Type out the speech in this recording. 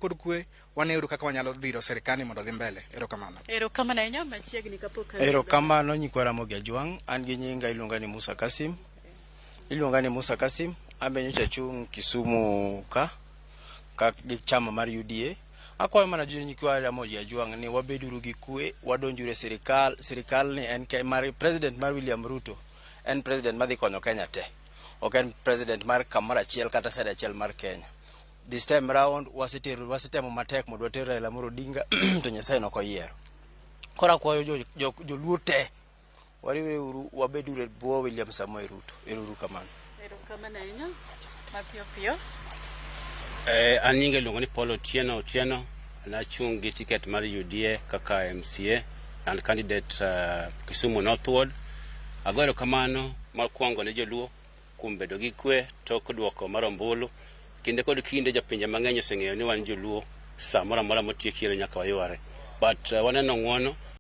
kod kwe waneuru kaka wanyalo dhiro sirikani mondo dhi mbele. Erokamano. Erokamano ahinya machiegni kapok. Erokamano nyikwa Ramogi Ajwang', an gi nyinga iluonga ni Musa Kassim. Iluonga ni Musa Kassim, ambe nyocha chung Kisumu ka gi chama mar UDA. Akwayo mana nyikwa Ramogi Ajwang' ni wabeduru gi kwe, wadonjure sirikal. Sirikal ni en president mar William Ruto. En president madhi konyo Kenya te. Ok en president mar kamara achiel kata side achiel mar Kenya. This time round wasitemo matek mondo water Raila Amolo Odinga to Nyasaye nokoyiero. Kora kwayo joluo te wariweuru wabeduru e bwo William Samoei Ruto. Erokamano. Erokamano ahinya. Mapiyo piyo. An nyinga iluongo ni Paul Otieno. Nachung' gi ticket mar UDA kaka MCA and candidate Kisumu Northward. Ago erokamano mokwongo ne joluo kuom bedo gi kwe tok duoko mar ombulu. Kinde kod kinde jopinje mang'eny oseng'eyo ni wan joluo samora mora motiek nyaka wayware. But waneno ng'wono